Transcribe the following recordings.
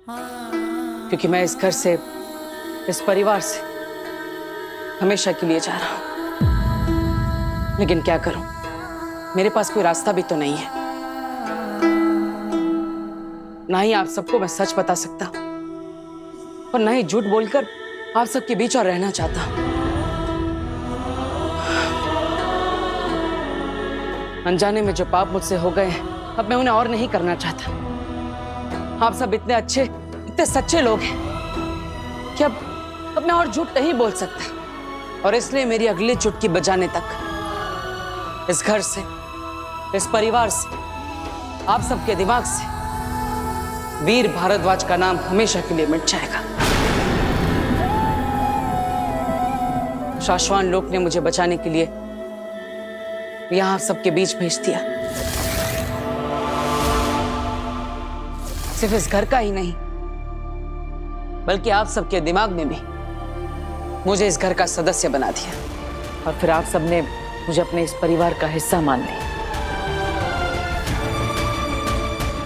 क्योंकि मैं इस घर से, इस परिवार से हमेशा के लिए जा रहा हूं। लेकिन क्या करूं, मेरे पास कोई रास्ता भी तो नहीं है। ना ही आप सबको मैं सच बता सकता और ना ही झूठ बोलकर आप सबके बीच और रहना चाहता हूं। अनजाने में जो पाप मुझसे हो गए हैं, अब मैं उन्हें और नहीं करना चाहता। आप सब इतने अच्छे, इतने सच्चे लोग हैं कि अब मैं और झूठ नहीं बोल सकता। और इसलिए मेरी अगली चुटकी बजाने तक इस घर से, इस परिवार से, आप सबके दिमाग से वीर भारद्वाज का नाम हमेशा के लिए मिट जाएगा। शाश्वान लोक ने मुझे बचाने के लिए यहां आप सबके बीच भेज दिया। सिर्फ इस घर का ही नहीं, बल्कि आप सबके दिमाग में भी मुझे इस घर का सदस्य बना दिया। और फिर आप सबने मुझे अपने इस परिवार का हिस्सा मान लिया।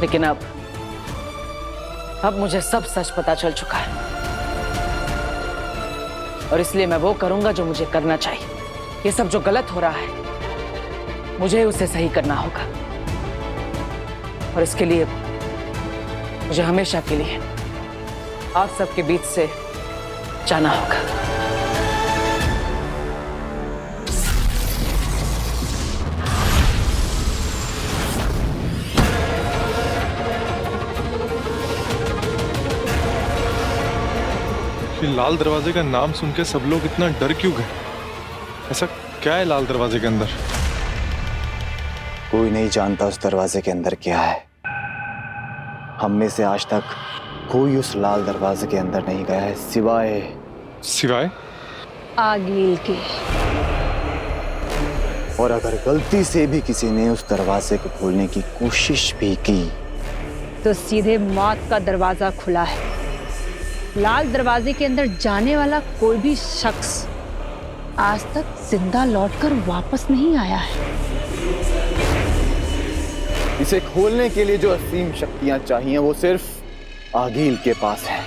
लेकिन अब मुझे सब सच पता चल चुका है, और इसलिए मैं वो करूंगा जो मुझे करना चाहिए। ये सब जो गलत हो रहा है, मुझे उसे सही करना होगा। और इसके लिए मुझे हमेशा के लिए आप सबके बीच से जाना होगा। ये लाल दरवाजे का नाम सुन के सब लोग इतना डर क्यों गए? ऐसा क्या है लाल दरवाजे के अंदर? कोई नहीं जानता उस दरवाजे के अंदर क्या है। हम में से आज तक कोई उस लाल दरवाजे के अंदर नहीं गया है, सिवाय आगिल के। और अगर गलती से भी किसी ने उस दरवाजे को खोलने की कोशिश भी की तो सीधे मौत का दरवाजा खुला है। लाल दरवाजे के अंदर जाने वाला कोई भी शख्स आज तक जिंदा लौटकर वापस नहीं आया है। इसे खोलने के लिए जो असीम शक्तियां चाहिए वो सिर्फ आगिल के पास है।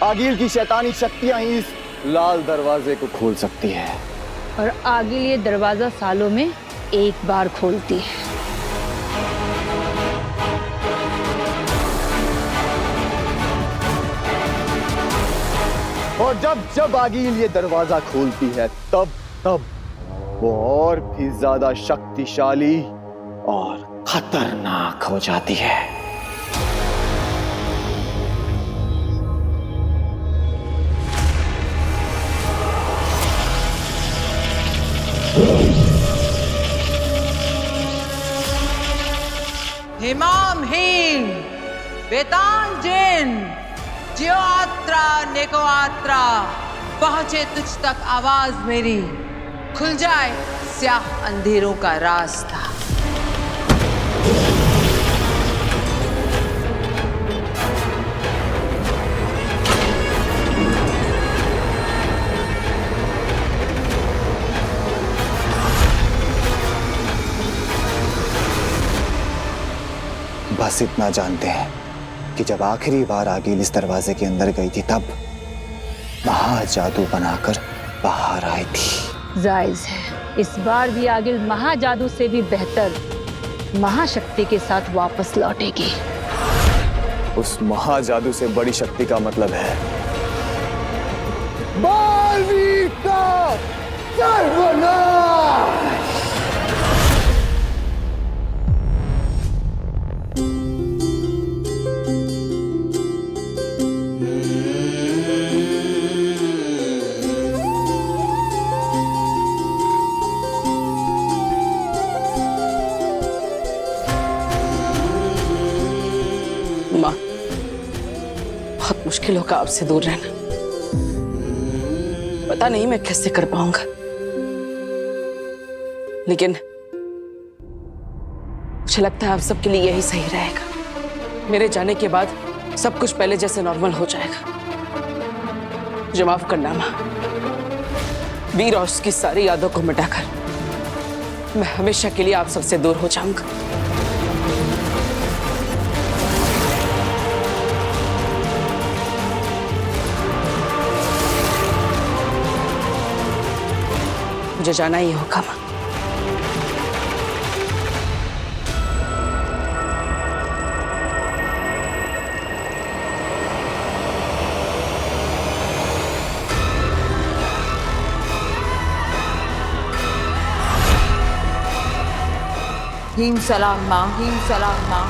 आगिल की शैतानी शक्तियां ही इस लाल दरवाजे को खोल सकती है। और आगिल ये दरवाजा सालों में एक बार खोलती है। और जब आगिल ये दरवाजा खोलती है तब वो और भी ज्यादा शक्तिशाली और खतरनाक हो जाती है। हिमाम हीन बेतान जिन जियोआत्रा नेकोआत्रा, पहुंचे तुझ तक आवाज मेरी, खुल जाए स्याह अंधेरों का रास्ता। बस इतना जानते हैं कि जब आखिरी बार आगिल इस दरवाजे के अंदर गई थी तब महाजादू बनाकर बाहर आई थी। जायज है, इस बार भी आगिल महाजादू से भी बेहतर महाशक्ति के साथ वापस लौटेगी। उस महाजादू से बड़ी शक्ति का मतलब है बालवीर का सर्वनाश। माँ, बहुत मुश्किल होगा आपसे दूर रहना। पता नहीं मैं कैसे कर पाऊंगा, लेकिन मुझे लगता है आप सबके लिए यही सही रहेगा। मेरे जाने के बाद सब कुछ पहले जैसे नॉर्मल हो जाएगा। मुझे माफ करना माँ। वीर और उसकी सारी यादों को मिटाकर मैं हमेशा के लिए आप सबसे दूर हो जाऊंगा। मुझे जाना ही होगा माँ। हीम सलाम माँ, हीम सलाम माँ।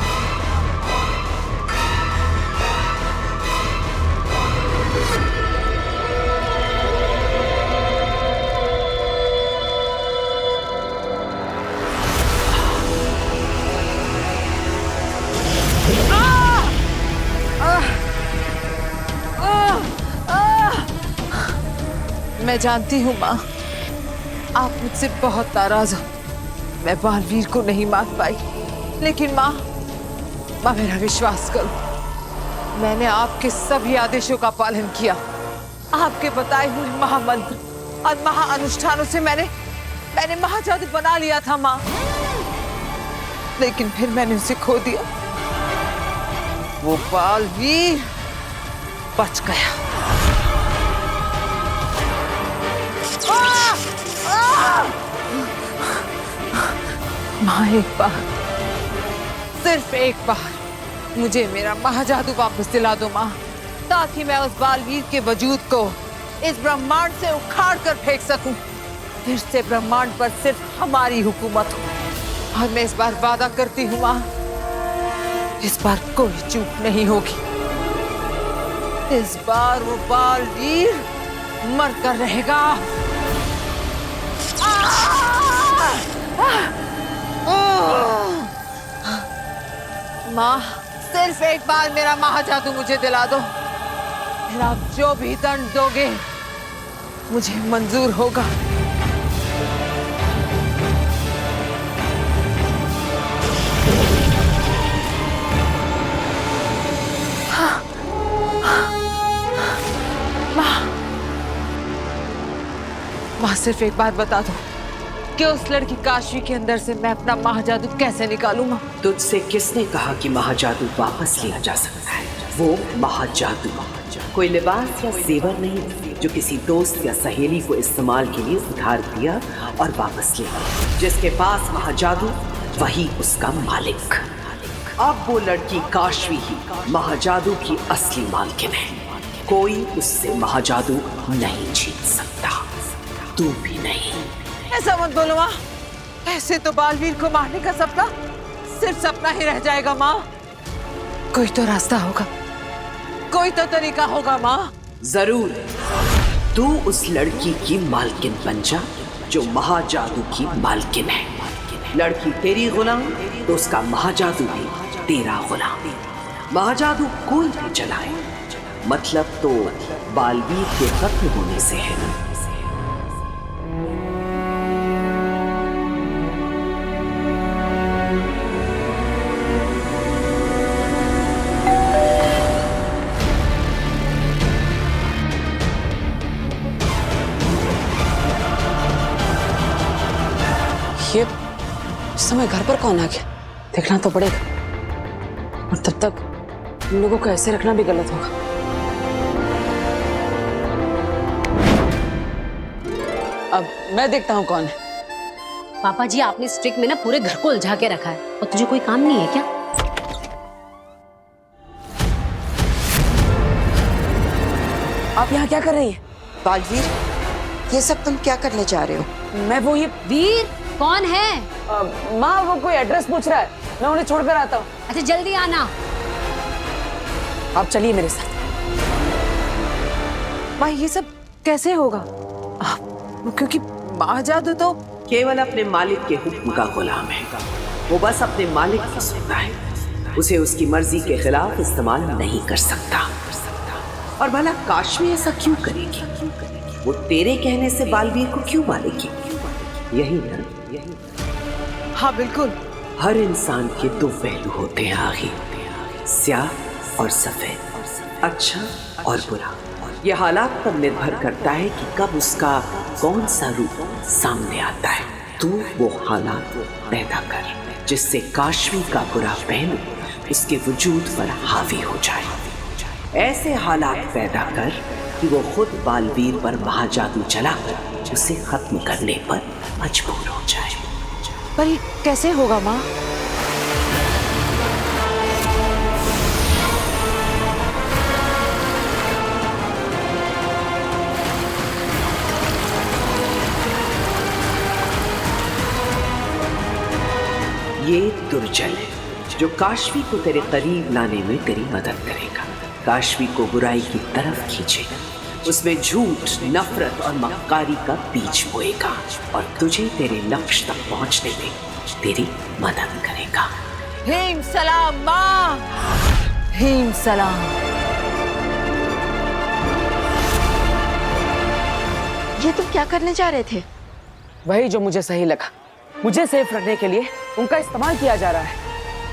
मैं जानती हूँ माँ, आप मुझसे बहुत नाराज हो। मैं बालवीर को नहीं मार पाई, लेकिन माँ मेरा विश्वास करो, मैंने आपके सभी आदेशों का पालन किया। आपके बताए हुए महामंत्र और महाअनुष्ठानों से मैंने महाजादू बना लिया था माँ, लेकिन फिर मैंने उसे खो दिया। वो बालवीर बच गया। माँ एक बार, सिर्फ एक बार मुझे मेरा महाजादू वापस दिला दो माँ, ताकि मैं उस बालवीर के वजूद को इस ब्रह्मांड से उखाड़ कर फेंक सकूं। फिर से ब्रह्मांड पर सिर्फ हमारी हुकूमत हो। और मैं इस बार वादा करती हूँ माँ, इस बार कोई चूक नहीं होगी। इस बार वो बालवीर मर कर रहेगा। माँ सिर्फ एक बार मेरा महाजादू मुझे दिला दो, फिर आप जो भी दंड दोगे मुझे मंजूर होगा। माँ सिर्फ एक बात बता दो कि उस लड़की काशवी के अंदर से मैं अपना महाजादू कैसे निकालूं माँ? तुझसे किसने कहा कि महाजादू वापस लिया जा सकता है? वो महाजादू कोई लिबास या जेवर नहीं जो किसी दोस्त या सहेली को इस्तेमाल के लिए उधार दिया और वापस लिया। जिसके पास महाजादू वही उसका मालिक। अब वो लड़की काशवी ही महाजादू की असली मालकिन है। कोई उससे महाजादू नहीं छीन सकता, तू भी नहीं। ऐसा मत बोलो माँ, ऐसे तो बालवीर को मारने का सपना सिर्फ सपना ही रह जाएगा माँ। कोई तो रास्ता होगा, कोई तो तरीका होगा माँ। जरूर, तू उस लड़की की मालकिन बन जा जो महाजादू की मालकिन है। लड़की तेरी गुलाम तो उसका महाजादू भी तेरा गुलाम। महाजादू कोई भी चलाए, मतलब तो बालवीर के खत्म होने से है ना। ये इस समय घर पर कौन आ गया? देखना तो पड़ेगा, और तब तक इन लोगों को ऐसे रखना भी गलत होगा। अब मैं देखता हूँ कौन है। पापा जी, आपने इस ट्रिक में ना पूरे घर को उलझा के रखा है, और तुझे कोई काम नहीं है क्या? आप यहाँ क्या कर रही हैं? बालवीर, ये सब तुम क्या करने जा रहे हो? मैं वो ये वीर कौन है? माँ वो कोई एड्रेस पूछ रहा है, मैं उन्हें छोड़कर आता हूँ। अच्छा जल्दी आना। आप चलिए मेरे साथ। माँ ये सब कैसे होगा? क्योंकि महाजादू तो केवल अपने मालिक के हुक्म का गुलाम है। वो बस अपने मालिक की सुनता है, उसे उसकी मर्जी के खिलाफ इस्तेमाल नहीं कर सकता। और भला काशवी ऐसा क्यों करेगी? वो तेरे कहने से बालवीर को क्यों मारेगी? यही ना? हाँ बिल्कुल। हर इंसान के दो पहलू होते हैं आखिर, स्याह और सफेद, अच्छा और बुरा। यह हालात पर निर्भर करता है कि कब उसका कौन सा रूप सामने आता है। तू वो हालात पैदा कर जिससे काशवी का बुरा पहलू उसके वजूद पर हावी हो जाए। ऐसे हालात पैदा कर कि वो खुद बालवीर पर महाजादू चलाकर उसे खत्म करने पर मजबूर हो जाए। पर ये कैसे होगा माँ? ये दुर्जन है जो काशवी को तेरे करीब लाने में तेरी मदद करेगा, काशवी को बुराई की तरफ खींचेगा, उसमें झूठ, नफरत और मक्कारी का बीज बोएगा और तुझे तेरे लक्ष्य तक पहुंचने में तेरी मदद करेगा। हेम सलाम माँ, हेम सलाम। ये तुम क्या करने जा रहे थे? वही जो मुझे सही लगा। मुझे सेफ रखने के लिए उनका इस्तेमाल किया जा रहा है,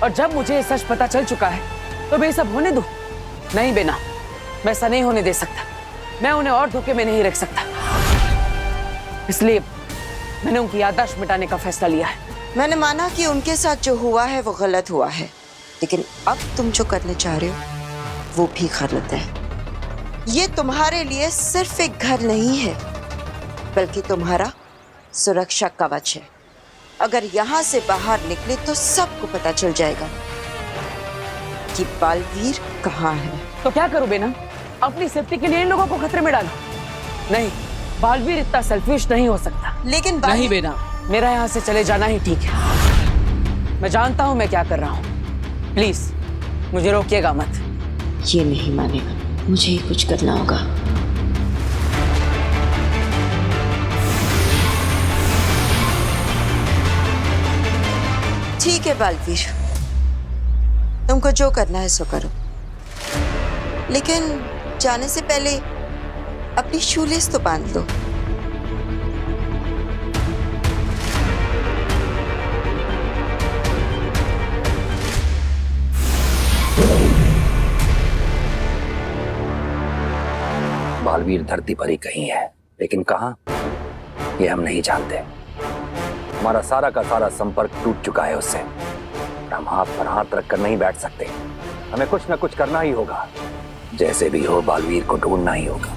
और जब मुझे ये सच पता चल चुका है तो मैं ये सब होने दूं? नहीं बेना, मैं ऐसा नहीं होने दे सकता। मैं उन्हें और धोखे में नहीं रख सकता। इसलिए मैंने उनकी याददाश्त मिटाने का फैसला लिया है। मैंने माना कि उनके साथ जो हुआ है वो गलत हुआ है, लेकिन अब तुम जो करने चाह रहे हो वो भी गलत है। ये तुम्हारे लिए सिर्फ एक घर नहीं है, बल्कि तुम्हारा सुरक्षा कवच है। अगर यहाँ से बाहर निकले तो सबको पता चल जाएगा कि बालवीर कहाँ है। तो क्या करूं बेना? अपनी सेफ्टी के लिए इन लोगों को खतरे में डालो? नहीं, बालवीर इतना सेल्फिश नहीं हो सकता। लेकिन नहीं बेना, मेरा यहाँ से चले जाना ही ठीक है। मैं जानता हूँ मैं क्या कर रहा हूँ। प्लीज मुझे रोकिएगा मत। ये नहीं मानेगा, मुझे ही कुछ करना होगा। ठीक है बालवीर, तुमको जो करना है सो करो, लेकिन जाने से पहले अपनी शूलेस तो बांध लो। बालवीर धरती पर ही कहीं है, लेकिन कहां ये हम नहीं जानते। हमारा सारा का सारा संपर्क टूट चुका है उससे। हम हाथ पर हाथ रखकर नहीं बैठ सकते। हमें कुछ न कुछ करना ही होगा। जैसे भी हो बालवीर को ढूंढना ही होगा।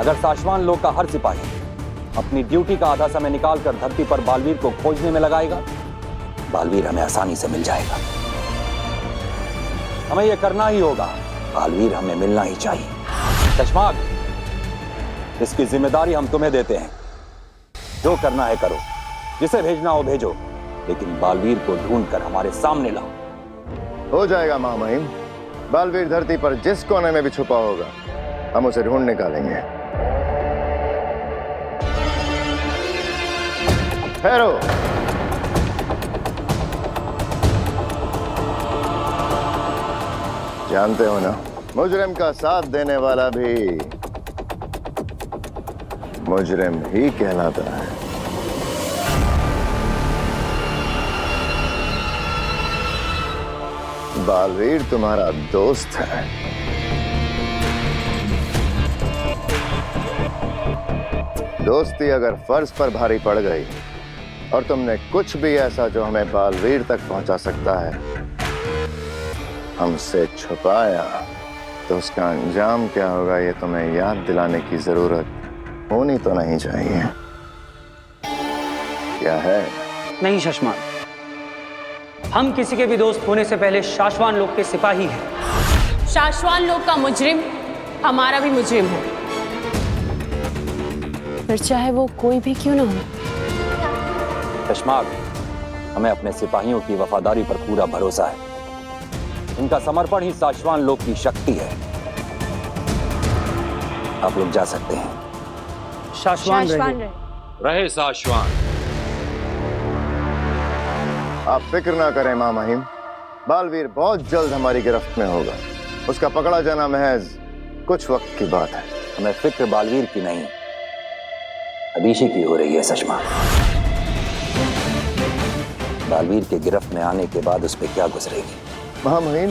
अगर साशवान लोक का हर सिपाही अपनी ड्यूटी का आधा समय निकालकर धरती पर बालवीर को खोजने में लगाएगा, बालवीर हमें आसानी से मिल जाएगा। हमें यह करना ही होगा। बालवीर हमें मिलना ही चाहिए। चश्माक, इसकी जिम्मेदारी हम तुम्हें देते हैं। जो करना है करो, जिसे भेजना हो भेजो, लेकिन बालवीर को ढूंढकर हमारे सामने लाओ। हो जाएगा महामहिम। बालवीर धरती पर जिस कोने में भी छुपा होगा, हम उसे ढूंढ निकालेंगे। ठहरो। जानते हो ना, मुजरिम का साथ देने वाला भी मुजरिम ही कहलाता है। बालवीर तुम्हारा दोस्त है। दोस्ती अगर फर्ज पर भारी पड़ गई और तुमने कुछ भी ऐसा जो हमें बालवीर तक पहुंचा सकता है हमसे छुपाया, तो उसका अंजाम क्या होगा ये तुम्हें याद दिलाने की जरूरत होनी तो नहीं चाहिए। क्या है? नहीं शशमान, हम किसी के भी दोस्त होने से पहले शाश्वान लोक के सिपाही हैं। शाश्वान लोक का मुजरिम हमारा भी मुजरिम हो, फिर चाहे वो कोई भी क्यों ना हो। चश्माक, हमें अपने सिपाहियों की वफादारी पर पूरा भरोसा है। इनका समर्पण ही शाश्वान लोक की शक्ति है। आप लोग जा सकते हैं। शाश्वान रहे शाश्वान। आप फिक्र ना करें महामहिम, बालवीर बहुत जल्द हमारी गिरफ्त में होगा। उसका पकड़ा जाना महज कुछ वक्त की बात है। हमें फिक्र बालवीर की नहीं, अदीशी की हो रही है। सचमा, बालवीर के गिरफ्त में आने के बाद उस पर क्या गुजरेगी? महामहिम,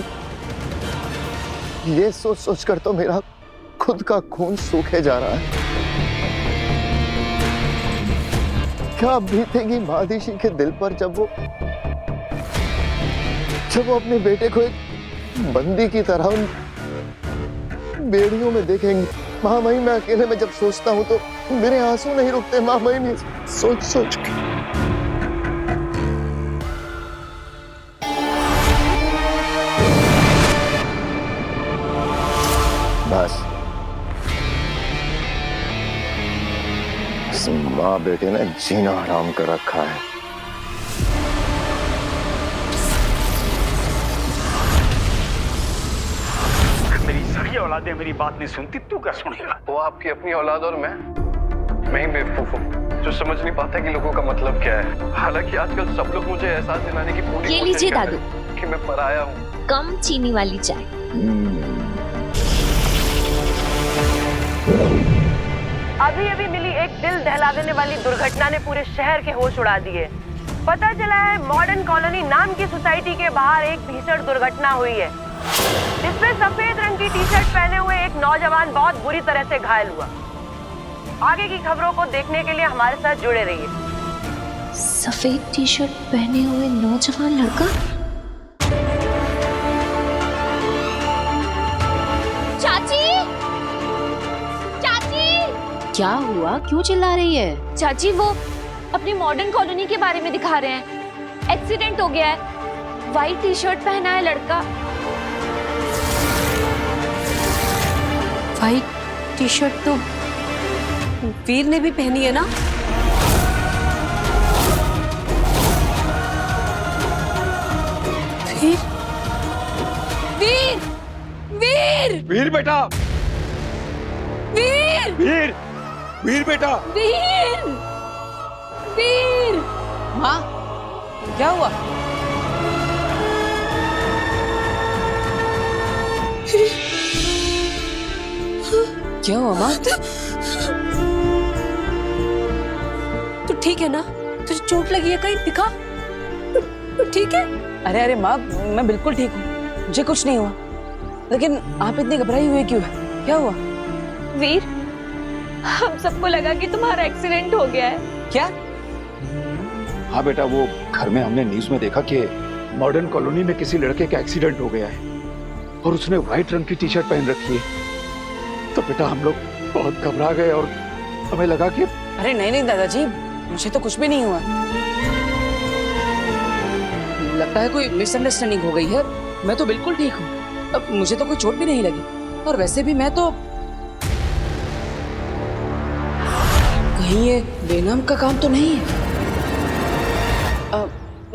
ये सोच सोचकर तो मेरा खुद का खून सूखे जा रहा है। क्या बीतेगी महादीशी के दिल पर जब वो अपने बेटे को एक बंदी की तरह उन बेड़ियों में देखेंगे। महामहिम, मैं अकेले में जब सोचता हूँ तो मेरे आंसू नहीं रुकते महामहिम, ये सोच सोच के। बस इस माँ बेटे ने जीना हराम कर रखा है। मेरी सारी औलादें मेरी बात नहीं सुनती, तू क्या सुनेगा? वो आपकी अपनी औलाद और मैं ही बेवकूफ हूँ जो समझ नहीं पाता कि लोगों का मतलब क्या है। हालांकि आजकल सब लोग मुझे एहसास दिलाने की पूरी ये लीजिए दादू, कि मैं पराया हूँ। कम चीनी वाली चाय। अभी अभी मिली एक दिल दहला देने वाली दुर्घटना ने पूरे शहर के होश उड़ा दिए। पता चला है मॉडर्न कॉलोनी नाम की सोसाइटी के बाहर एक भीषण दुर्घटना हुई है, जिसमें सफेद रंग की टी शर्ट पहने हुए एक नौजवान बहुत बुरी तरह से घायल हुआ। आगे की खबरों को देखने के लिए हमारे साथ जुड़े रहिए। सफेद टी शर्ट पहने हुए नौजवान लड़का? चाची, चाची! क्या हुआ, क्यों चिल्ला रही है? चाची, वो अपनी मॉडर्न कॉलोनी के बारे में दिखा रहे हैं। एक्सीडेंट हो गया है, व्हाइट टी शर्ट पहना है लड़का। व्हाइट टी शर्ट तो वीर ने भी पहनी है ना? वीर, वीर, वीर, वीर बेटा, वीर, वीर, वीर बेटा, वीर, वीर। माँ, क्या हुआ? क्या हुआ माँ? तू ठीक है ना? तुझे चोट लगी है कहीं? दिखा, तू ठीक है? अरे अरे माँ, मैं बिल्कुल ठीक हूँ, मुझे कुछ नहीं हुआ। लेकिन आप इतनी घबराई हुई क्यों है? क्या हुआ? वीर, हम सबको लगा कि तुम्हारा एक्सीडेंट हो गया है। क्या? हाँ बेटा, वो घर में हमने न्यूज में देखा कि मॉडर्न कॉलोनी में किसी लड़के का एक्सीडेंट हो गया है और उसने व्हाइट रंग की टी शर्ट पहन रखी है। तो बेटा हम लोग बहुत घबरा गए और हमें लगा कि अरे नहीं नहीं दादाजी, मुझे तो कुछ भी नहीं हुआ। लगता है कोई मिसअंडरस्टैंडिंग हो गई है। मैं तो बिल्कुल ठीक हूँ, अब मुझे तो कोई चोट भी नहीं लगी। और वैसे भी मैं तो कहीं ये बेनाम का काम तो नहीं है।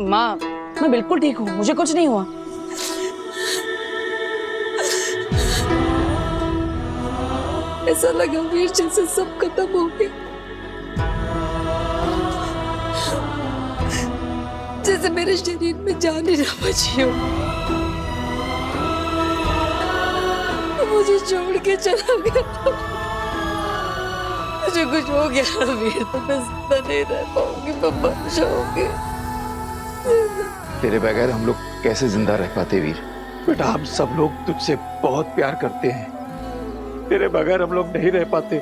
माँ, मैं बिल्कुल ठीक हूँ, मुझे कुछ नहीं हुआ। ऐसा लगा वीर जैसे सब खत्म हो गया, जैसे मेरे शरीर में जान ही ना बची हो। मुझे छोड़ के चला गया। मुझे कुछ हो गया वीर तो मैं जिंदा नहीं रह पाऊंगी, मैं मर जाऊंगी। तेरे बगैर हम लोग कैसे जिंदा रह पाते वीर? बेटा हम सब लोग तुझसे बहुत प्यार करते हैं, तेरे बगैर हम लोग नहीं रह पाते।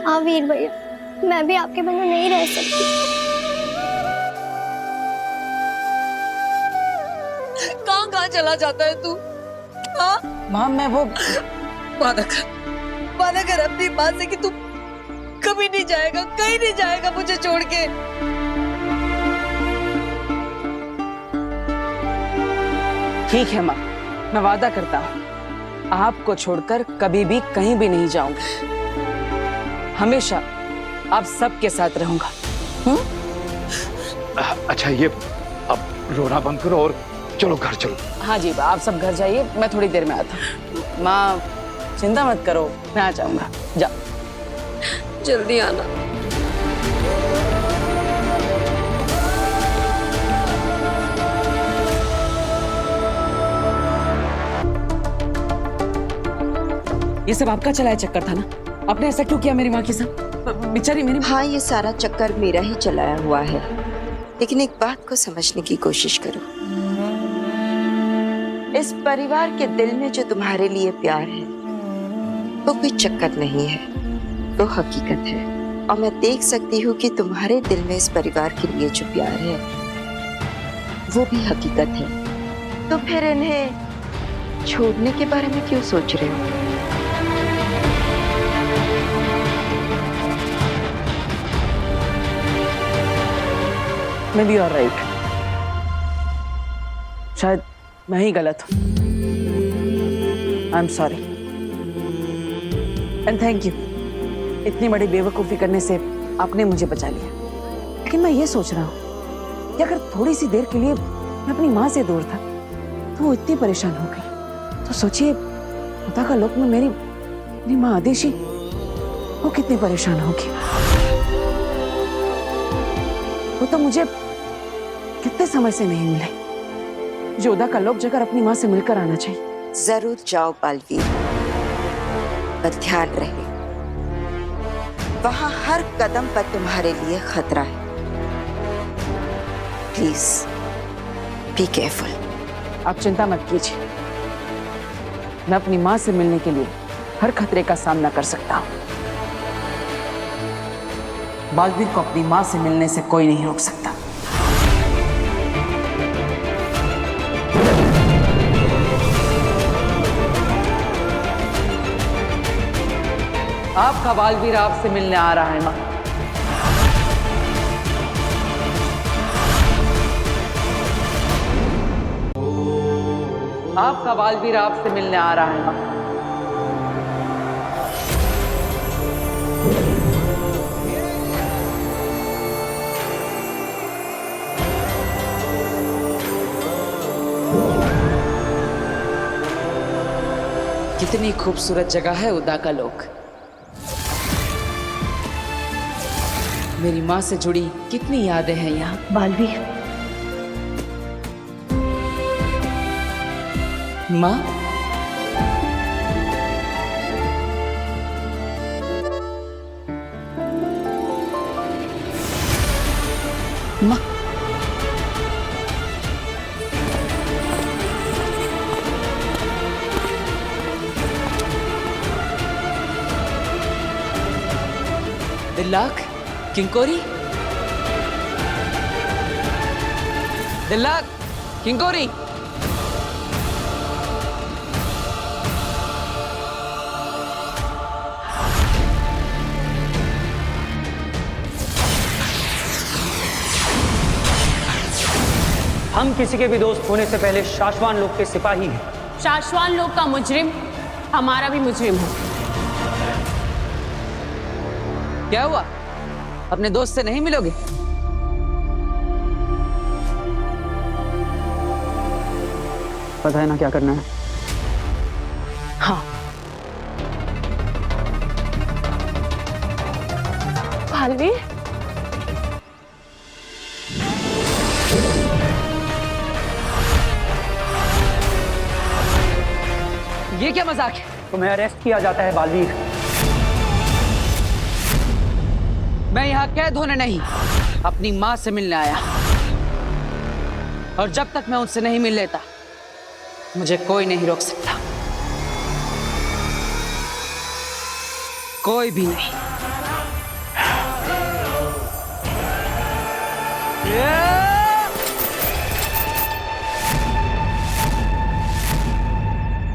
हाँ वीर भैया, मैं भी आपके बिना नहीं रह सकती। कहाँ कहाँ चला जाता है तू? हाँ माँ, मैं वो वादा कर अपनी माँ से कि तू कभी नहीं जाएगा, कहीं नहीं जाएगा मुझे छोड़ के। ठीक है माँ, मैं वादा करता हूँ आपको छोड़कर कभी भी कहीं भी नहीं जाऊंगा। हमेशा आप सबके साथ रहूंगा। अच्छा ये अब रोना बंद करो और चलो घर चलो। हाँ जी, आप सब घर जाइए, मैं थोड़ी देर में आता हूँ। माँ चिंता मत करो, मैं आ जाऊंगा। जाओ, जल्दी आना। ये सब आपका चलाया चक्कर था ना? आपने ऐसा क्यों किया मेरी माँ के साथ? बेचारी मेरी। हाँ, ये सारा चक्कर मेरा ही चलाया हुआ है, लेकिन एक बात को समझने की कोशिश करो। इस परिवार के दिल में जो तुम्हारे लिए प्यार है वो कोई चक्कर नहीं है, वो हकीकत है। और मैं देख सकती हूँ कि तुम्हारे दिल में इस परिवार के लिए जो प्यार है वो भी हकीकत है। तो फिर इन्हें छोड़ने के बारे में क्यों सोच रहे हो? May be all right. शायद मैं ही गलत हूं। I am sorry and thank you. इतनी बड़ी बेवकूफ़ी करने से आपने मुझे बचा लिया। लेकिन मैं ये सोच रहा हूँ कि अगर थोड़ी सी देर के लिए मैं अपनी माँ से दूर था तो वो इतनी परेशान हो गई, तो सोचिए खुदा का लोक में मेरी माँ आदेशी वो कितनी परेशान होगी। वो तो मुझे कितने समय से नहीं मिले। जोधा का लोक जाकर अपनी माँ से मिलकर आना चाहिए। जरूर जाओ बालवीर, पर ध्यान रहे वहां हर कदम पर तुम्हारे लिए खतरा है। Please be careful. आप चिंता मत कीजिए, मैं अपनी माँ से मिलने के लिए हर खतरे का सामना कर सकता हूँ। बालवीर को अपनी माँ से मिलने से कोई नहीं रोक सकता। आपका बालवीर आपसे मिलने आ रहा है माँ। आपका बालवीर आपसे मिलने आ रहा है माँ। कितनी खूबसूरत जगह है उदा का लोक। मेरी माँ से जुड़ी कितनी यादें हैं यहाँ। बालवीर, माँ, माँ, दिल्लाक, किंकोरी, दिल्लाक, किंकोरी। हम किसी के भी दोस्त होने से पहले शाश्वान लोक के सिपाही हैं। शाश्वान लोक का मुजरिम हमारा भी मुजरिम है। क्या हुआ? अपने दोस्त से नहीं मिलोगे? पता है ना क्या करना है? हाँ। बालवीर, ये क्या मजाक है? तुम्हें अरेस्ट किया जाता है बालवीर। मैं यहाँ कैद होने नहीं, अपनी माँ से मिलने आया। और जब तक मैं उनसे नहीं मिल लेता मुझे कोई नहीं रोक सकता, कोई भी नहीं।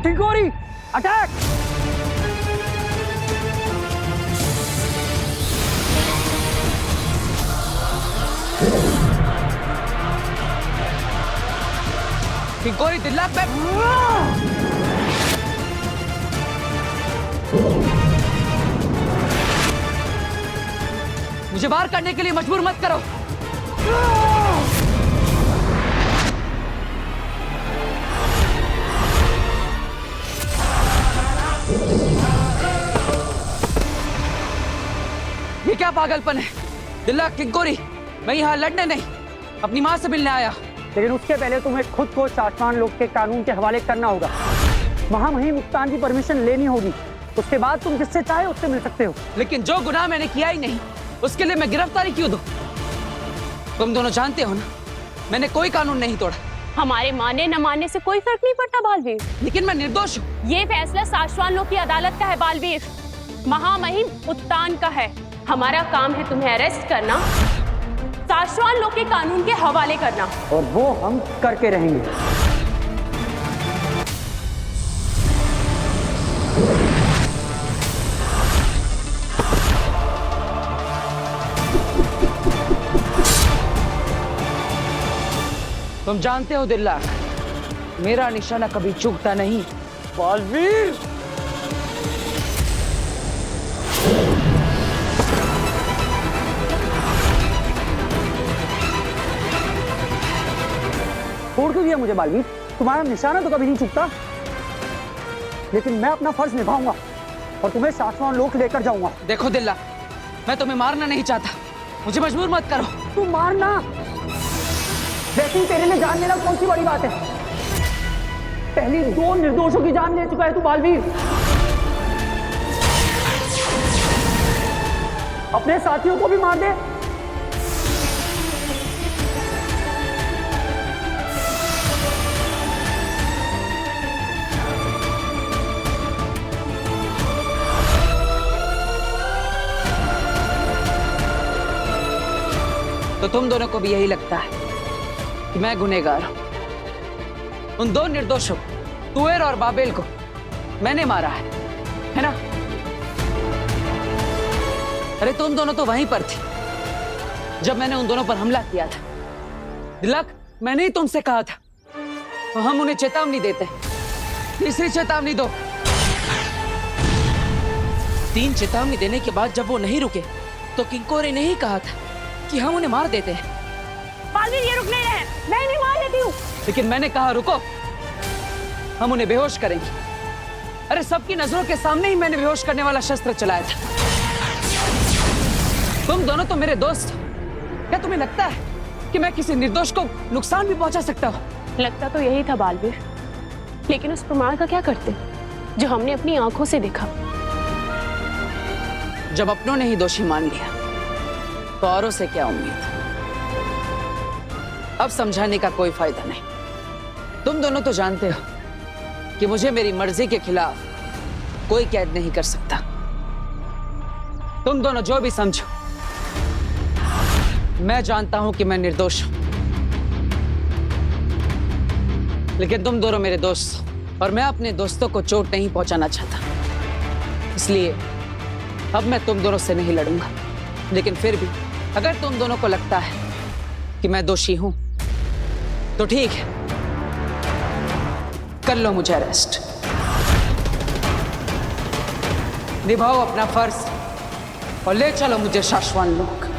किंकोरी, अटैक! किंकोरी, दिल्लाक, मुझे बाहर करने के लिए मजबूर मत करो। ये क्या पागलपन है? दिल्लाक, किंकोरी, मैं यहाँ लड़ने नहीं, अपनी माँ से मिलने आया। लेकिन उसके पहले तुम्हें खुद को शाश्वान लोक के कानून के हवाले करना होगा। महामहिम मुक्तान की परमिशन लेनी होगी, उसके बाद तुम जिससे चाहे उससे मिल सकते हो। लेकिन जो गुनाह मैंने किया ही नहीं उसके लिए मैं गिरफ्तारी क्यों दूं? तुम दोनों जानते हो ना मैंने कोई कानून नहीं तोड़ा। हमारे माने न मानने से कोई फर्क नहीं पड़ता बालवीर। लेकिन मैं निर्दोष हूँ। ये फैसला शाश्वान लोक की अदालत का है बालवीर, महामहिम उत्तान का है। हमारा काम है तुम्हें अरेस्ट करना, शाश्वत लोग के कानून के हवाले करना। और वो हम करके रहेंगे। तुम जानते हो दिल्लाक, मेरा निशाना कभी चूकता नहीं। बालवीर, छोड़ क्यों दिया मुझे बालवीर? तुम्हारा निशाना तो कभी नहीं चूकता, लेकिन मैं अपना फर्ज निभाऊंगा और तुम्हें शाश्वत लोक लेकर जाऊंगा। देखो दिल्ला, मैं तुम्हें मारना नहीं चाहता, मुझे मजबूर मत करो। तू मारना, वैसे ही तेरे लिए जान लेना कौन सी बड़ी बात है। पहली 2 निर्दोषों की जान ले चुका है तू बालवीर। अपने साथियों को भी मार दे। तो तुम दोनों को भी यही लगता है कि मैं गुनहगार हूं? उन 2 निर्दोषों तुएर और बाबेल को मैंने मारा है ना? अरे तुम दोनों तो वहीं पर थे जब मैंने उन दोनों पर हमला किया था। दिलक, मैंने ही तुमसे कहा था तो हम उन्हें चेतावनी देते। तीसरी चेतावनी दो। 3 चेतावनी देने के बाद जब वो नहीं रुके तो किंकोरे ने ही कहा था कि हम उन्हें मार देते हैं। बालवीर, ये रुक नहीं रहे, मैं नहीं मार देती हूँ। लेकिन मैंने कहा रुको, हम उन्हें बेहोश करेंगे। अरे सबकी नजरों के सामने ही मैंने बेहोश करने वाला शस्त्र चलाया था। तुम दोनों तो मेरे दोस्त हो। क्या तुम्हें लगता है कि मैं किसी निर्दोष को नुकसान भी पहुंचा सकता हूँ? लगता तो यही था बालवीर, लेकिन उस प्रमाण का क्या करते जो हमने अपनी आंखों से देखा? जब अपनों ने ही दोषी मान लिया तो औरों से क्या उम्मीद? अब समझाने का कोई फायदा नहीं। तुम दोनों तो जानते हो कि मुझे मेरी मर्जी के खिलाफ कोई कैद नहीं कर सकता। तुम दोनों जो भी समझो, मैं जानता हूं कि मैं निर्दोष हूं, लेकिन तुम दोनों मेरे दोस्त हो और मैं अपने दोस्तों को चोट नहीं पहुंचाना चाहता। इसलिए अब मैं तुम दोनों से नहीं लड़ूंगा। लेकिन फिर भी अगर तुम दोनों को लगता है कि मैं दोषी हूं तो ठीक है, कर लो मुझे अरेस्ट। निभाओ अपना फर्ज और ले चलो मुझे शाश्वत लोक।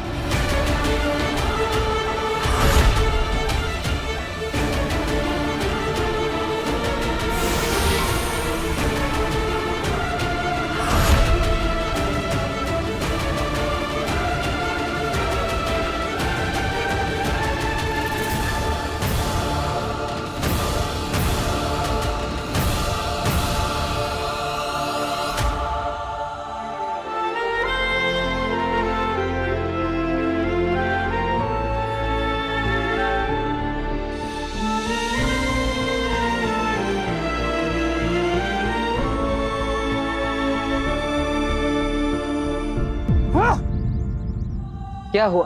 क्या हुआ?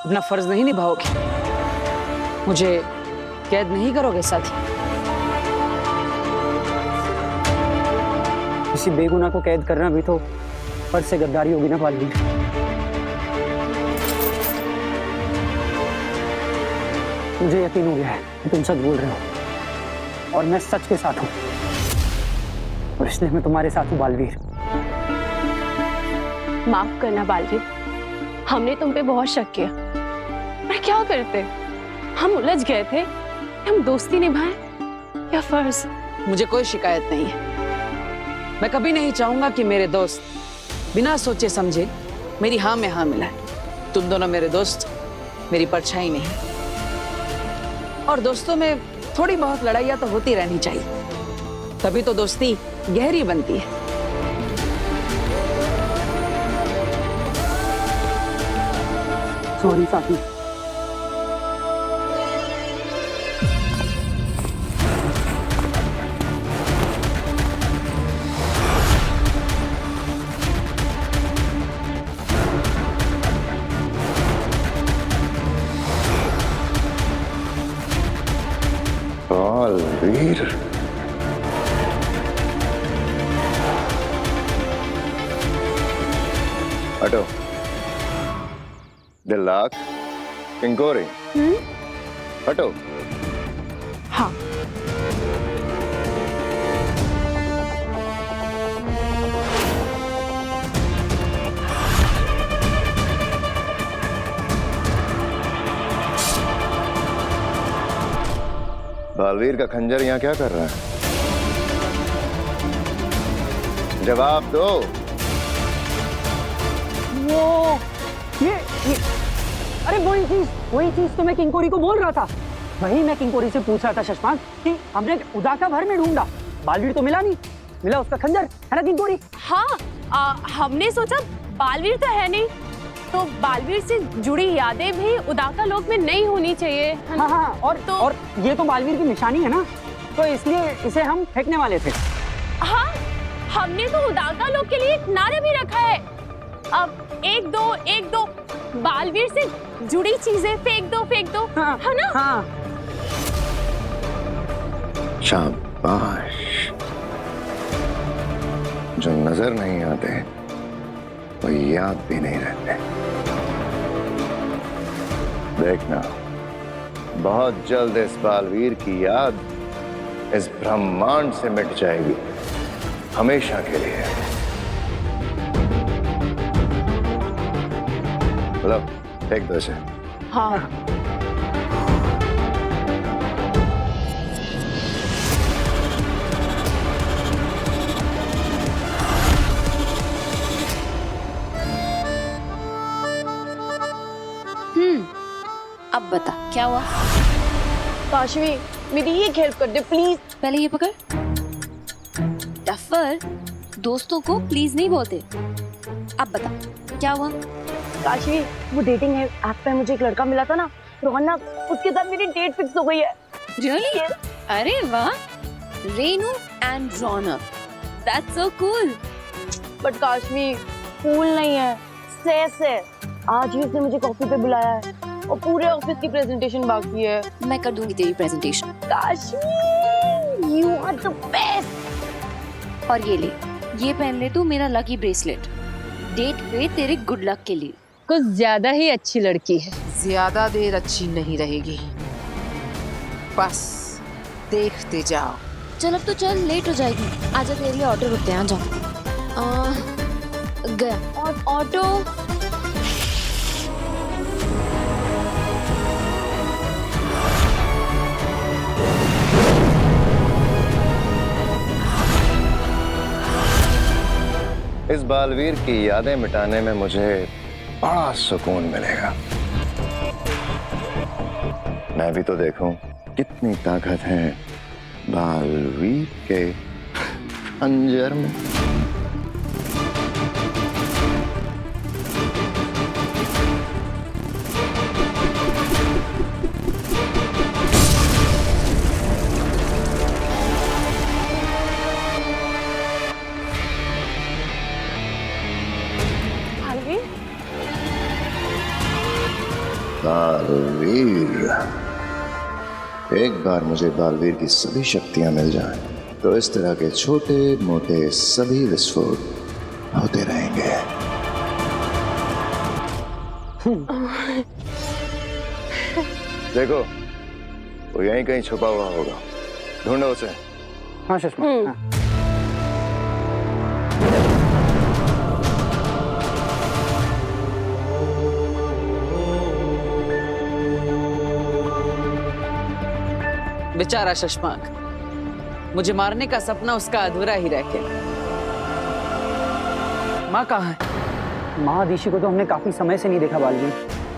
अपना फर्ज नहीं निभाओगे? मुझे कैद नहीं करोगे साथी? किसी बेगुनाह को कैद करना भी तो फर्ज से गद्दारी होगी ना बालवीर। मुझे यकीन हो गया है कि तुम सच बोल रहे हो और मैं सच के साथ हूं, और इसलिए मैं तुम्हारे साथ हूं बालवीर। माफ करना बालवीर, हमने तुम पे बहुत शक किया, पर क्या करते? हम उलझ गए थे, हम दोस्ती निभाएं या फर्ज? मुझे कोई शिकायत नहीं है। मैं कभी नहीं चाहूंगा कि मेरे दोस्त बिना सोचे समझे मेरी हाँ में हाँ मिलाए। तुम दोनों मेरे दोस्त, मेरी परछाई नहीं। और दोस्तों में थोड़ी बहुत लड़ाइयाँ तो होती रहनी चाहिए, तभी तो दोस्ती गहरी बनती है। सॉरी साथी। बालवीर, हटो। दिल्लाक, किंकोरी, हटो। हाँ। बालवीर का खंजर यहाँ क्या कर रहा है? जवाब दो। ये अरे वही चीज तो मैं किंकोरी को बोल रहा था। वही मैं किंकोरी से पूछ रहा था शशमांक कि हमने उदाका भर में ढूंढा, बालवीर तो मिला नहीं, मिला उसका खंजर, है ना किंकोरी? हाँ, हमने सोचा बालवीर तो है नहीं, तो बालवीर से जुड़ी यादें भी उदाका लोक में नहीं होनी चाहिए। हाँ, और ये तो बालवीर की निशानी है ना, तो इसलिए इसे हम फेंकने वाले थे। हाँ, हमने तो उदाका लोक के लिए एक नारा भी रखा है, अब एक दो बालवीर से जुड़ी चीजें फेंक दो, हाँ, है ना? हाँ। शाबाश। जो नजर नहीं आते वो याद भी नहीं रहते। देखना, बहुत जल्द इस बालवीर की याद इस ब्रह्मांड से मिट जाएगी, हमेशा के लिए। लो, फेंक दो इसे। हाँ। अब बता क्या हुआ? काशवी, मेरी एक हेल्प कर दे प्लीज। पहले ये पकड़। डफर, दोस्तों को प्लीज नहीं बोलते। अब बता क्या हुआ? काशवी, वो डेटिंग ऐप पे मुझे एक लड़का मिला था ना, रोहना, उसके साथ मेरी डेट फिक्स हो गई है। Really? अरे वाह, Renu and Raunak, that's so cool. But Kashvi, cool नहीं है, स्ट्रेस है। आज ही उसने मुझे कॉफी पे बुलाया है और पूरे ऑफिस की प्रेजेंटेशन बाकी है। मैं कर दूंगी तेरी presentation. Kashvi, you are the best. और ये ले, ये पहन ले तू मेरा लकी ब्रेसलेट, डेट पे तेरे गुड लक के लिए। कुछ ज्यादा ही अच्छी लड़की है। ज्यादा देर अच्छी नहीं रहेगी, बस देखते जाओ। चल अब तो चल, लेट हो जाएगी। आजा, तेरे लिए ऑटो रुकते हैं, आ जाओ। गया और ऑटो। इस बालवीर की यादें मिटाने में मुझे बड़ा सुकून मिलेगा। मैं भी तो देखूं कितनी ताकत है बालवीर के खंजर में। बालवीर, एक बार मुझे बालवीर की सभी शक्तियां मिल जाएं, तो इस तरह के छोटे मोटे सभी विस्फोट होते रहेंगे। देखो, वो यहीं कहीं छुपा हुआ होगा, ढूंढो उसे। हाँ सुषमा। बेचारा शशमांक, मुझे मारने का सपना उसका अधूरा ही रह गया। माँ कहाँ है? माँ आदिशी को तो हमने काफी समय से नहीं देखा बालवीर।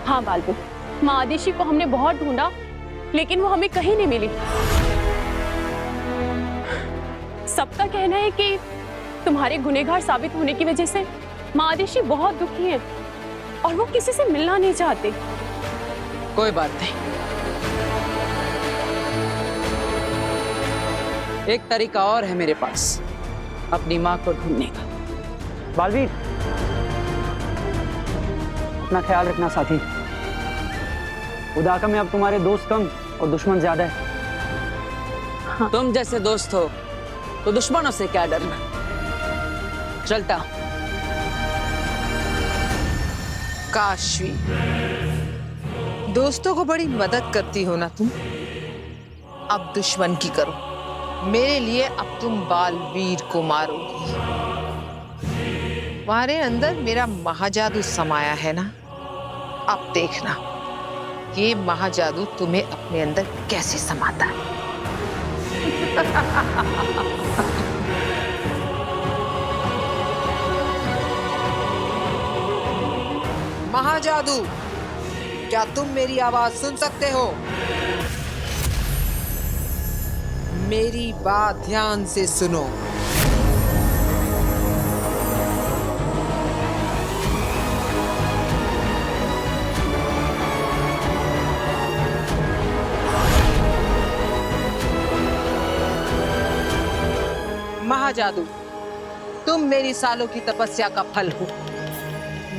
हाँ बालवीर, माँ आदिशी को हमने बहुत ढूंढा, लेकिन वो हमें कहीं नहीं मिली। सबका कहना है कि तुम्हारे गुनहगार साबित होने की वजह से माँ आदिशी बहुत दुखी है और वो किसी से मिलना नहीं चाहते। कोई बात नहीं, एक तरीका और है मेरे पास अपनी माँ को ढूंढने का। बालवीर, अपना ख्याल रखना साथी। उदाका में अब तुम्हारे दोस्त कम और दुश्मन ज्यादा है। तुम जैसे दोस्त हो तो दुश्मनों से क्या डरना। चलता हूं। काशवी, दोस्तों को बड़ी मदद करती हो ना तुम, अब दुश्मन की करो। मेरे लिए अब तुम बालवीर को मारोगी। तुम्हारे अंदर मेरा महाजादू समाया है ना, अब देखना ये महाजादू तुम्हें अपने अंदर कैसे समाता है। महाजादू, क्या तुम मेरी आवाज सुन सकते हो? मेरी बात ध्यान से सुनो। महाजादू, तुम मेरी सालों की तपस्या का फल हो।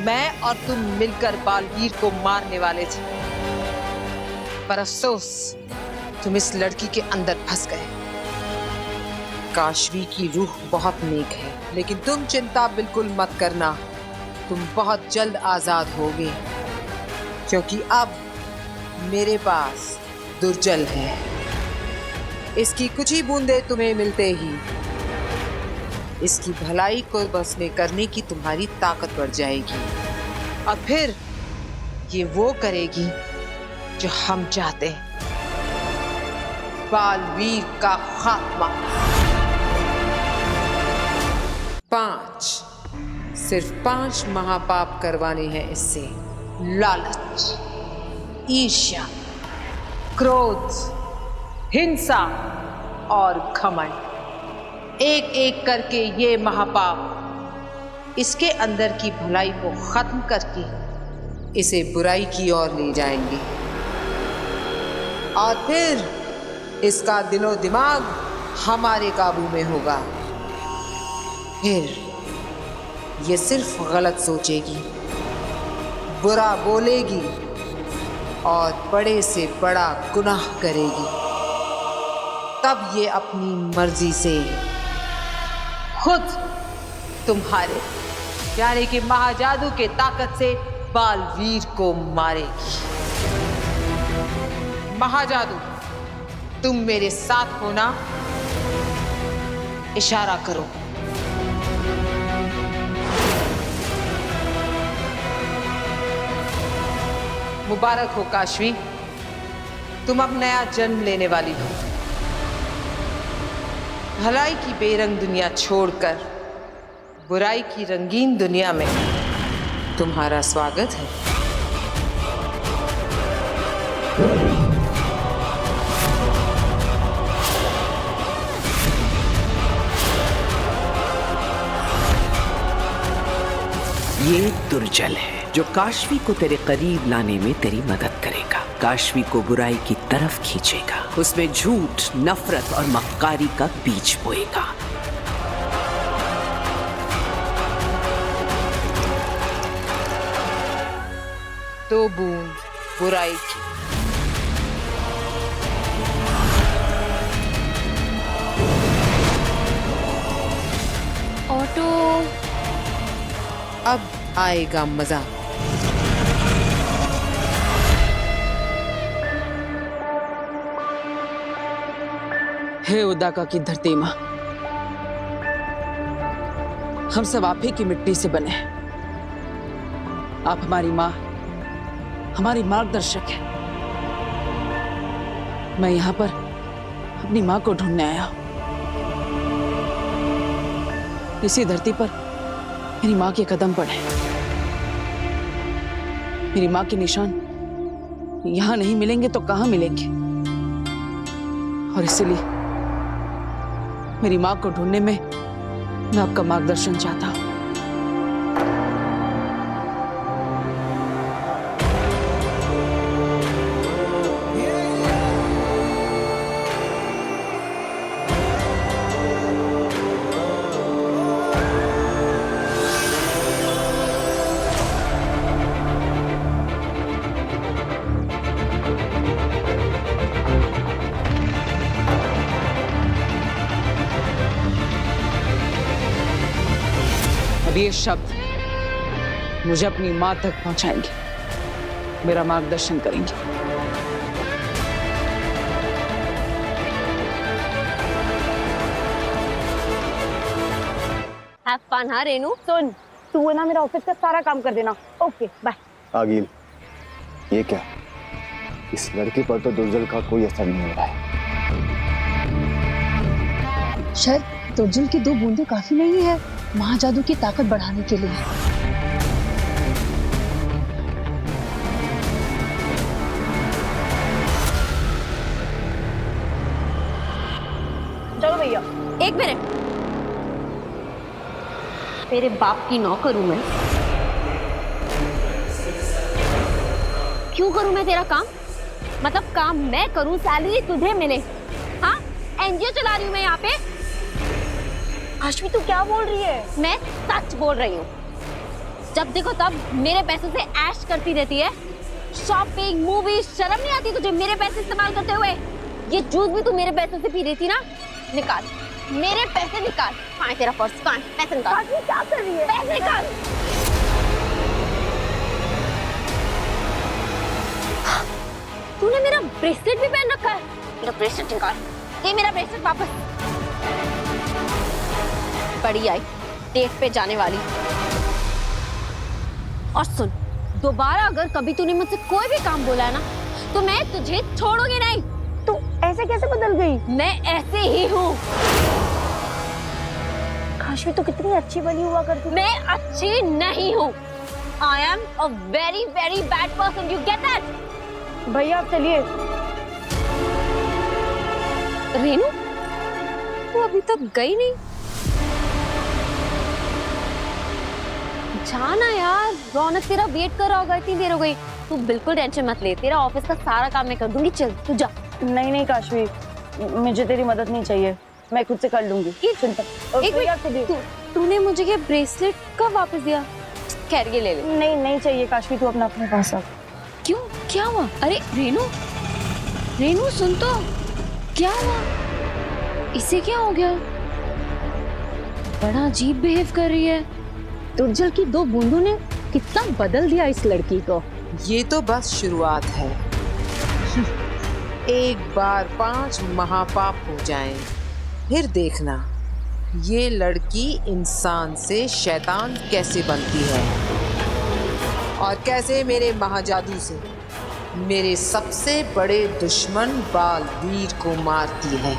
मैं और तुम मिलकर बालवीर को मारने वाले थे, पर अफसोस तुम इस लड़की के अंदर फंस गए। काशवी की रूह बहुत नेक है, लेकिन तुम चिंता बिल्कुल मत करना, तुम बहुत जल्द आजाद होगे, क्योंकि अब मेरे पास दुर्जल है। इसकी कुछ ही बूंदे तुम्हें मिलते ही इसकी भलाई को बस में करने की तुम्हारी ताकत बढ़ जाएगी, और फिर ये वो करेगी जो हम चाहते हैं, बालवीर का खात्मा। 5, सिर्फ 5 महापाप करवाने हैं इससे। लालच, ईर्ष्या, क्रोध, हिंसा और घमंड। एक एक करके ये महापाप इसके अंदर की भलाई को खत्म करके इसे बुराई की ओर ले जाएंगे, और फिर इसका दिलो दिमाग हमारे काबू में होगा। फिर ये सिर्फ गलत सोचेगी, बुरा बोलेगी और बड़े से बड़ा गुनाह करेगी। तब ये अपनी मर्जी से खुद तुम्हारे यानी कि महाजादू के ताकत से बालवीर को मारेगी। महाजादू, तुम मेरे साथ हो ना? इशारा करो। मुबारक हो काशवी, तुम अब नया जन्म लेने वाली हो। भलाई की बेरंग दुनिया छोड़कर बुराई की रंगीन दुनिया में तुम्हारा स्वागत है। ये दुर्जल है जो काशवी को तेरे करीब लाने में तेरी मदद करेगा, काशवी को बुराई की तरफ खींचेगा, उसमें झूठ, नफरत और मक्कारी का बीज बोएगा। तो बूंद बुराई की, ऑटो, अब आएगा मजा। हे उदाका की धरती माँ, हम सब आप ही की मिट्टी से बने हैं। आप हमारी माँ, हमारी मार्गदर्शक है। मैं यहाँ पर अपनी माँ को ढूंढने आया हूँ। इसी धरती पर मेरी माँ के कदम पड़े। मेरी माँ के निशान यहाँ नहीं मिलेंगे तो कहाँ मिलेंगे? और इसीलिए मेरी माँ को ढूंढने में मैं आपका मार्गदर्शन चाहता हूँ। ये शब्द मुझे अपनी मां तक पहुंचाएंगे, मेरा मार्गदर्शन करेंगे। हैव फन हाँ रेनू। सुन, तू है ना मेरा ऑफिस का सारा काम कर देना। Okay bye. आगिल, ये क्या? इस लड़की पर तो दुर्जल का कोई असर नहीं हो रहा है। शायद दुर्जल की 2 बूंदें काफी नहीं है महाजादू की ताकत बढ़ाने के लिए। चलो भैया। 1 मिनट। तेरे बाप की नौकर हूं मैं। क्यों करूं मैं तेरा काम? मतलब काम मैं करूं, सैलरी तुझे मिले। हाँ, एनजीओ चला रही हूं मैं यहाँ पे। आशवी तू क्या बोल रही है? मैं सच बोल रही हूँ। जब देखो तब मेरे पैसों से ऐश करती रहती है। शॉपिंग, मूवी, शर्म नहीं आती तुझे मेरे पैसे इस्तेमाल करते हुए? ये जूस भी तू मेरे पैसों से पी रही थी ना? निकाल मेरे पैसे, निकाल। कहाँ है तेरा पर्स? कहाँ है? पैसे निकाल। क्या कर रही है? पैसे निकाल। तूने मेरा ब्रेसलेट भी पहन रखा है। मेरा ब्रेसलेट निकाल। ये मेरा ब्रेसलेट वापस। बड़ी आई, डेट पे जाने वाली। और सुन, दोबारा अगर कभी तूने मुझसे कोई भी काम बोला है ना, तो मैं तुझे छोड़ूंगी नहीं। तू ऐसे कैसे बदल गई? मैं ऐसे ही हूँ। आशवी तो कितनी अच्छी बनी हुआ करती। मैं अच्छी नहीं हूँ। I am a very very bad person. You get that? भैया आप चलिए। रेनू, तू अभी तक गई नहीं? जाना यार, रौनक तेरा वेट कर रहा होगा, इतनी देर हो गई। तू बिल्कुल टेंशन मत ले, तेरा ऑफिस का सारा काम मैं कर दूंगी। चल तू जा। नहीं काशवी, मुझे तेरी मदद नहीं चाहिए, मैं खुद से कर लूंगी। एक मिनट, तूने मुझे ये ब्रेसलेट कब वापस दिया? खैर ये ले ले। नहीं चाहिए काशवी, तू अपना अपने पास रख। क्यों, क्या हुआ? अरे रेनू, रेनू सुन तो, क्या हुआ? इसे क्या हो गया? बड़ा अजीब बिहेव कर रही है। दुर्जल की 2 बूंदों ने कितना बदल दिया इस लड़की को। ये तो बस शुरुआत है। एक बार 5 महापाप हो जाएं, फिर देखना ये लड़की इंसान से शैतान कैसे बनती है और कैसे मेरे महाजादू से मेरे सबसे बड़े दुश्मन बालवीर को मारती है।